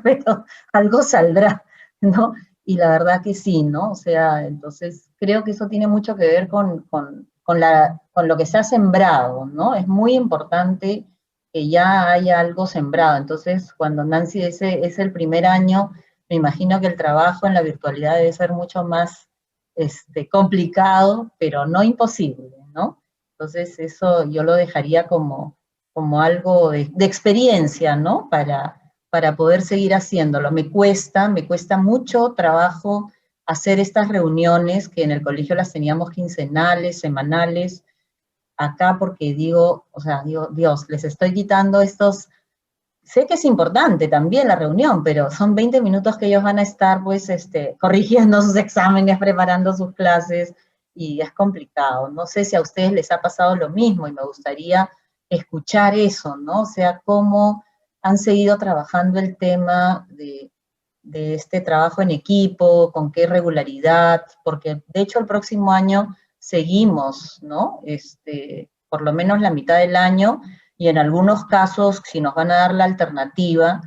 pero algo saldrá, ¿no? Y la verdad que sí, ¿no? O sea, entonces creo que eso tiene mucho que ver con lo que se ha sembrado, ¿no? Es muy importante que ya haya algo sembrado. Entonces, cuando Nancy es el primer año, me imagino que el trabajo en la virtualidad debe ser mucho más complicado, pero no imposible, ¿no? Entonces, eso yo lo dejaría como algo de experiencia, ¿no? Para poder seguir haciéndolo. Me cuesta mucho trabajo hacer estas reuniones, que en el colegio las teníamos quincenales, semanales, acá porque digo, Dios, les estoy quitando estos, sé que es importante también la reunión, pero son 20 minutos que ellos van a estar, pues, corrigiendo sus exámenes, preparando sus clases, y es complicado. No sé si a ustedes les ha pasado lo mismo, y me gustaría escuchar eso, ¿no? O sea, cómo han seguido trabajando el tema de este trabajo en equipo, con qué regularidad, porque de hecho el próximo año seguimos, ¿no? Por lo menos la mitad del año, y en algunos casos, si nos van a dar la alternativa,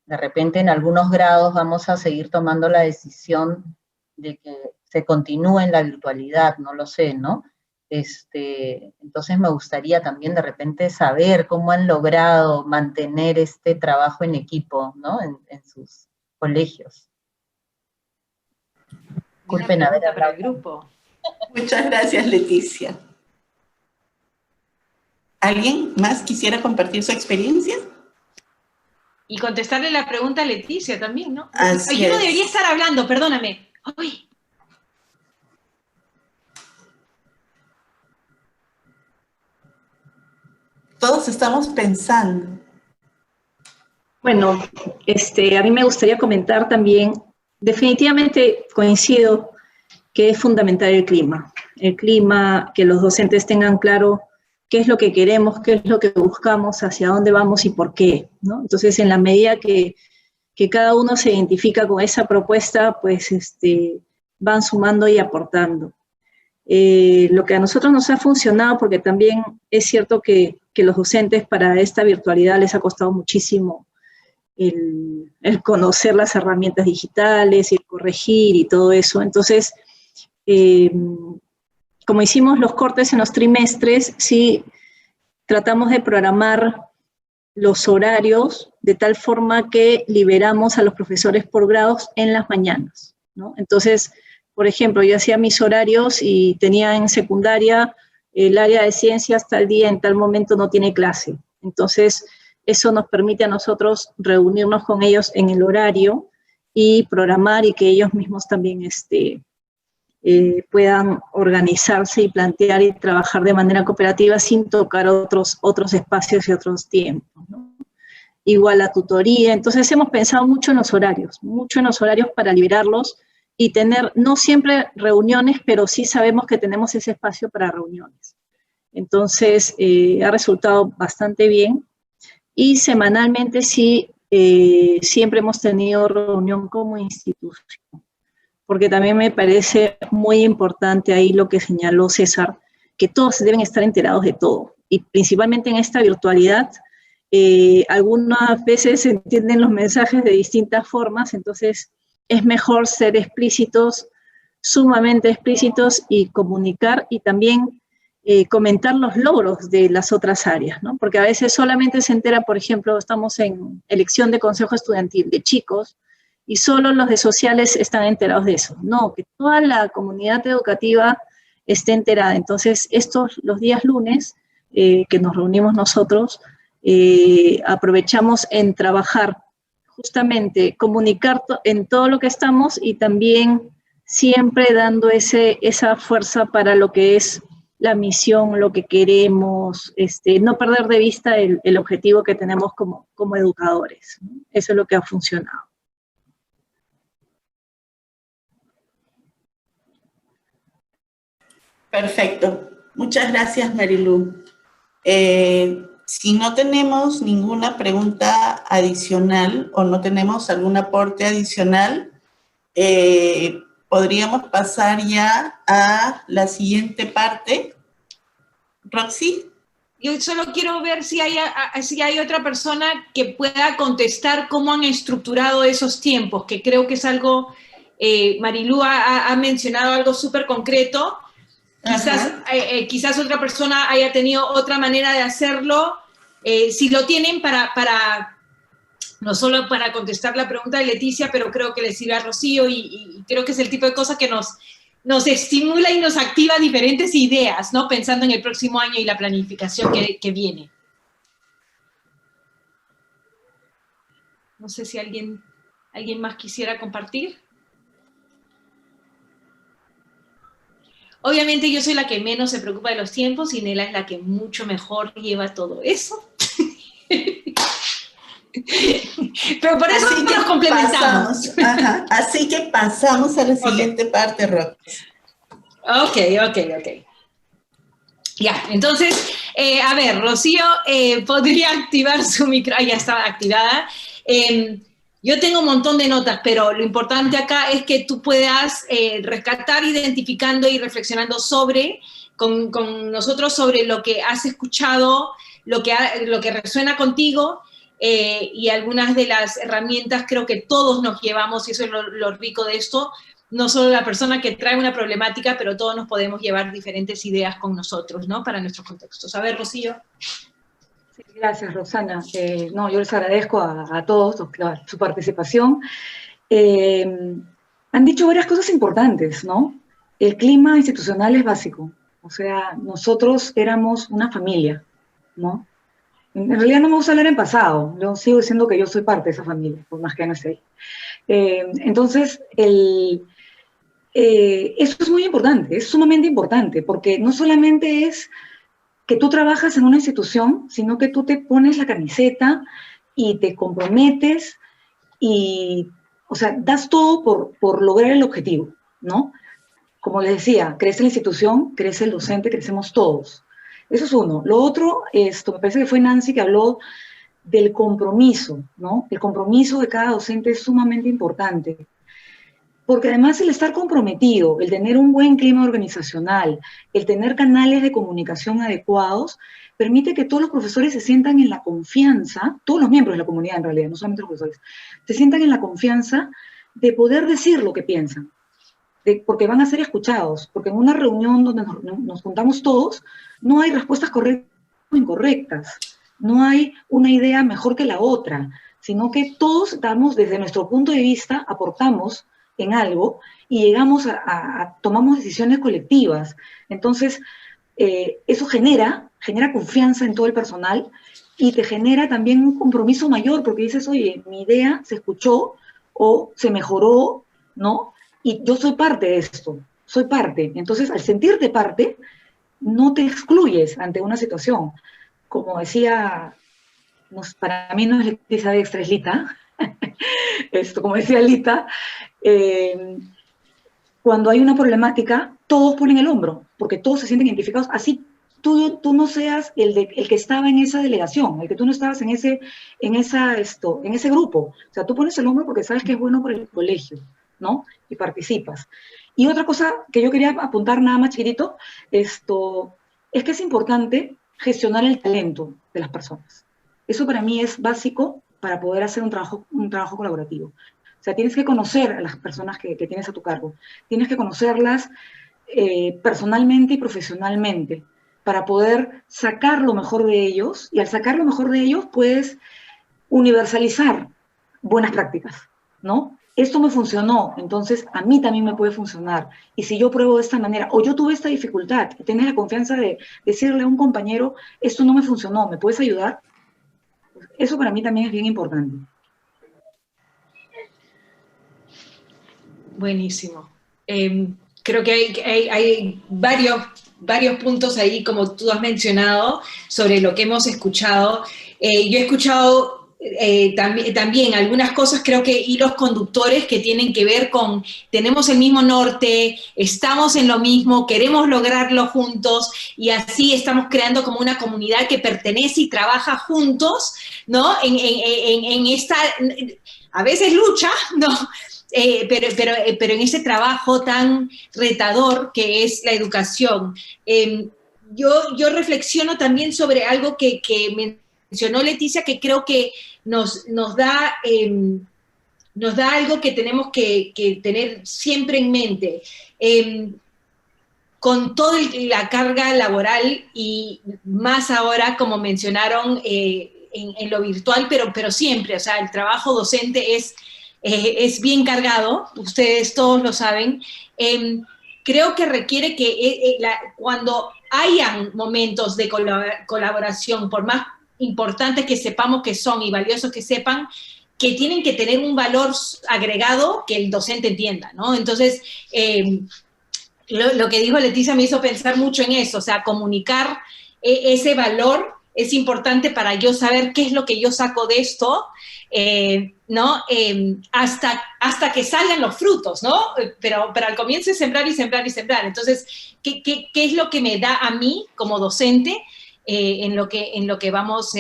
de repente en algunos grados vamos a seguir tomando la decisión de que se continúe en la virtualidad, no lo sé, ¿no? Entonces me gustaría también de repente saber cómo han logrado mantener este trabajo en equipo, ¿no? En sus colegios. Disculpen haber pregunta para el hablado. grupo. Muchas gracias, Leticia. ¿Alguien más quisiera compartir su experiencia? Y contestarle la pregunta a Leticia también, ¿no? Así Yo no es. debería estar hablando, perdóname. Ay. Todos estamos pensando. Bueno, a mí me gustaría comentar también, definitivamente coincido que es fundamental el clima, que los docentes tengan claro qué es lo que queremos, qué es lo que buscamos, hacia dónde vamos y por qué, ¿no? Entonces, en la medida que cada uno se identifica con esa propuesta, pues van sumando y aportando. Lo que a nosotros nos ha funcionado, porque también es cierto que los docentes para esta virtualidad les ha costado muchísimo el conocer las herramientas digitales y el corregir y todo eso. Entonces, como hicimos los cortes en los trimestres, sí tratamos de programar los horarios de tal forma que liberamos a los profesores por grados en las mañanas, ¿no? Entonces, por ejemplo, yo hacía mis horarios y tenía en secundaria el área de ciencias tal día, en tal momento no tiene clase. Entonces, eso nos permite a nosotros reunirnos con ellos en el horario y programar y que ellos mismos también puedan organizarse y plantear y trabajar de manera cooperativa sin tocar otros espacios y otros tiempos, ¿no? Igual la tutoría. Entonces hemos pensado mucho en los horarios para liberarlos y tener, no siempre reuniones, pero sí sabemos que tenemos ese espacio para reuniones. Entonces ha resultado bastante bien y semanalmente sí, siempre hemos tenido reunión como institución, porque también me parece muy importante ahí lo que señaló César, que todos deben estar enterados de todo, y principalmente en esta virtualidad, algunas veces se entienden los mensajes de distintas formas, entonces es mejor ser explícitos, sumamente explícitos, y comunicar, y también comentar los logros de las otras áreas, ¿no? Porque a veces solamente se entera, por ejemplo, estamos en elección de consejo estudiantil de chicos, y solo los de sociales están enterados de eso. No, que toda la comunidad educativa esté enterada. Entonces, los días lunes que nos reunimos nosotros, aprovechamos en trabajar, justamente comunicar en todo lo que estamos y también siempre dando esa fuerza para lo que es la misión, lo que queremos, no perder de vista el objetivo que tenemos como educadores, ¿no? Eso es lo que ha funcionado. Perfecto. Muchas gracias, Marilu. Si no tenemos ninguna pregunta adicional o no tenemos algún aporte adicional, podríamos pasar ya a la siguiente parte. Roxy. Yo solo quiero ver si hay otra persona que pueda contestar cómo han estructurado esos tiempos, que creo que es algo, Marilu ha mencionado algo súper concreto. Quizás otra persona haya tenido otra manera de hacerlo. Si lo tienen no solo para contestar la pregunta de Leticia, pero creo que le sirve a Rocío y creo que es el tipo de cosa que nos estimula y nos activa diferentes ideas, ¿no? Pensando en el próximo año y la planificación que viene. No sé si alguien más quisiera compartir. Obviamente yo soy la que menos se preocupa de los tiempos y Nela es la que mucho mejor lleva todo eso. Pero por eso nos complementamos. Así que pasamos a la siguiente parte, Rox. Ok. Ya, entonces, a ver, Rocío podría activar su micro. Ya estaba activada. Yo tengo un montón de notas, pero lo importante acá es que tú puedas rescatar identificando y reflexionando con nosotros sobre lo que has escuchado, lo que resuena contigo, y algunas de las herramientas creo que todos nos llevamos, y eso es lo rico de esto, no solo la persona que trae una problemática, pero todos nos podemos llevar diferentes ideas con nosotros, ¿no? Para nuestros contextos. A ver, Rocío. Sí, gracias, Roxana. No, yo les agradezco a todos su participación. Han dicho varias cosas importantes, ¿no? El clima institucional es básico. O sea, nosotros éramos una familia, ¿no? En realidad no me gusta hablar en pasado. Yo sigo diciendo que yo soy parte de esa familia, por más que no esté ahí. Entonces, eso es muy importante, es sumamente importante, porque no solamente es que tú trabajas en una institución, sino que tú te pones la camiseta y te comprometes y, o sea, das todo por lograr el objetivo, ¿no? Como les decía, crece la institución, crece el docente, crecemos todos. Eso es uno. Lo otro, me parece que fue Nancy que habló del compromiso, ¿no? El compromiso de cada docente es sumamente importante. Porque además el estar comprometido, el tener un buen clima organizacional, el tener canales de comunicación adecuados, permite que todos los profesores se sientan en la confianza, todos los miembros de la comunidad en realidad, no solamente los profesores, se sientan en la confianza de poder decir lo que piensan, porque van a ser escuchados, porque en una reunión donde nos juntamos todos, no hay respuestas correctas o incorrectas, no hay una idea mejor que la otra, sino que todos damos desde nuestro punto de vista, aportamos en algo y llegamos tomamos decisiones colectivas. Entonces, eso genera confianza en todo el personal y te genera también un compromiso mayor, porque dices, oye, mi idea se escuchó o se mejoró, ¿no? Y yo soy parte de esto, soy parte. Entonces, al sentirte parte, no te excluyes ante una situación. Como decía, para mí no es Leticia Dextra, es Lita. Como decía Lita, cuando hay una problemática, todos ponen el hombro, porque todos se sienten identificados. Así tú no seas el que estaba en esa delegación, el que tú no estabas en ese grupo. O sea, tú pones el hombro porque sabes que es bueno para el colegio, ¿no? Y participas. Y otra cosa que yo quería apuntar nada más chiquitito, es que es importante gestionar el talento de las personas. Eso para mí es básico para poder hacer un trabajo colaborativo. O sea, tienes que conocer a las personas que tienes a tu cargo. Tienes que conocerlas personalmente y profesionalmente para poder sacar lo mejor de ellos. Y al sacar lo mejor de ellos, puedes universalizar buenas prácticas, ¿no? Esto me funcionó, entonces a mí también me puede funcionar. Y si yo pruebo de esta manera, o yo tuve esta dificultad, y tienes la confianza de decirle a un compañero, esto no me funcionó, ¿me puedes ayudar? Eso para mí también es bien importante. Buenísimo. Creo que hay varios puntos ahí, como tú has mencionado, sobre lo que hemos escuchado. Yo he escuchado también algunas cosas, creo que hilos conductores que tienen que ver con, tenemos el mismo norte, estamos en lo mismo, queremos lograrlo juntos, y así estamos creando como una comunidad que pertenece y trabaja juntos, ¿no? En esta, a veces lucha, ¿no? Pero en ese trabajo tan retador que es la educación. Yo reflexiono también sobre algo que mencionó Leticia, que creo que nos da algo que tenemos que tener siempre en mente. Con toda la carga laboral y más ahora, como mencionaron, en lo virtual, pero siempre, o sea, el trabajo docente es bien cargado, ustedes todos lo saben. Creo que requiere que cuando hayan momentos de colaboración, por más importantes que sepamos que son y valiosos que sepan, que tienen que tener un valor agregado que el docente entienda, ¿no? Entonces, lo que dijo Leticia me hizo pensar mucho en eso, o sea, comunicar ese valor es importante para yo saber qué es lo que yo saco de esto, ¿no? Hasta que salgan los frutos, ¿no? Pero al comienzo es sembrar y sembrar y sembrar. Entonces, ¿qué es lo que me da a mí como docente en lo que vamos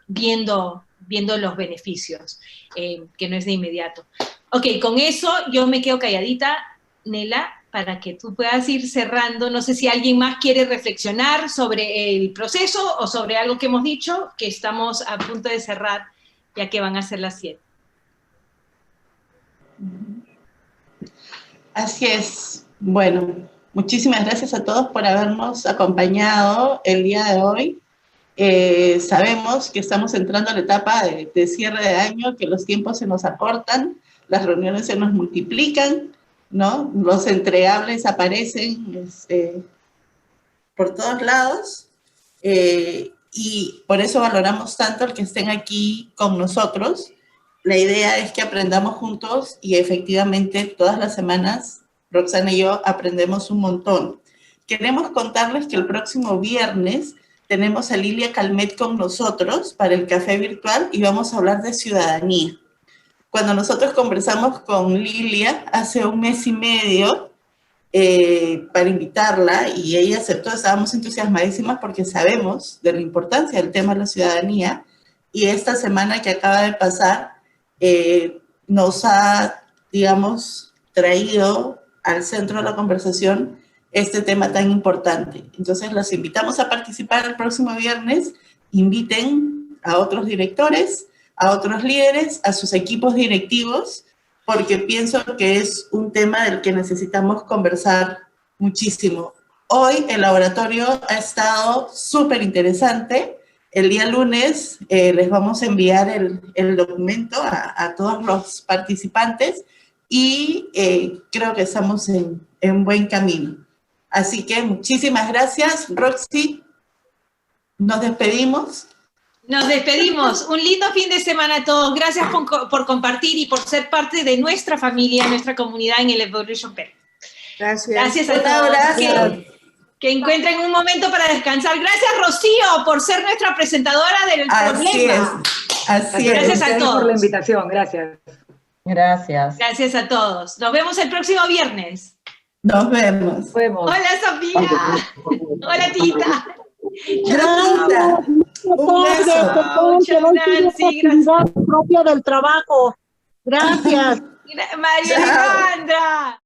viendo los beneficios, que no es de inmediato? Ok, con eso yo me quedo calladita, Nela, para que tú puedas ir cerrando. No sé si alguien más quiere reflexionar sobre el proceso o sobre algo que hemos dicho, que estamos a punto de cerrar, ya que van a ser las 7. Así es. Bueno, muchísimas gracias a todos por habernos acompañado el día de hoy. Sabemos que estamos entrando a la etapa de cierre de año, que los tiempos se nos acortan, las reuniones se nos multiplican, ¿no? Los entregables aparecen por todos lados, y por eso valoramos tanto el que estén aquí con nosotros. La idea es que aprendamos juntos y efectivamente todas las semanas Roxana y yo aprendemos un montón. Queremos contarles que el próximo viernes tenemos a Lilia Calmet con nosotros para el café virtual y vamos a hablar de ciudadanía. Cuando nosotros conversamos con Lilia hace 1 mes y medio para invitarla y ella aceptó, estábamos entusiasmadísimas porque sabemos de la importancia del tema de la ciudadanía, y esta semana que acaba de pasar nos ha, digamos, traído al centro de la conversación este tema tan importante. Entonces, los invitamos a participar el próximo viernes. Inviten a otros directores, a otros líderes, a sus equipos directivos, porque pienso que es un tema del que necesitamos conversar muchísimo. Hoy el laboratorio ha estado súper interesante. El día lunes les vamos a enviar el documento a todos los participantes y creo que estamos en buen camino. Así que muchísimas gracias, Roxy. Nos despedimos. Nos despedimos. Un lindo fin de semana a todos. Gracias por compartir y por ser parte de nuestra familia, nuestra comunidad en el Evolution Perú. Gracias. Gracias a todos. Que encuentren un momento para descansar. Gracias, Rocío, por ser nuestra presentadora del problema. Así es. Gracias a todos. Por la invitación, gracias. Gracias. Gracias a todos. Nos vemos el próximo viernes. Nos vemos. Nos vemos. Hola, Sofía. Hola, Tita. Chao, Tita. Un beso. Chao, Nancy. Gracias. Propia del trabajo. Gracias. María Alejandra.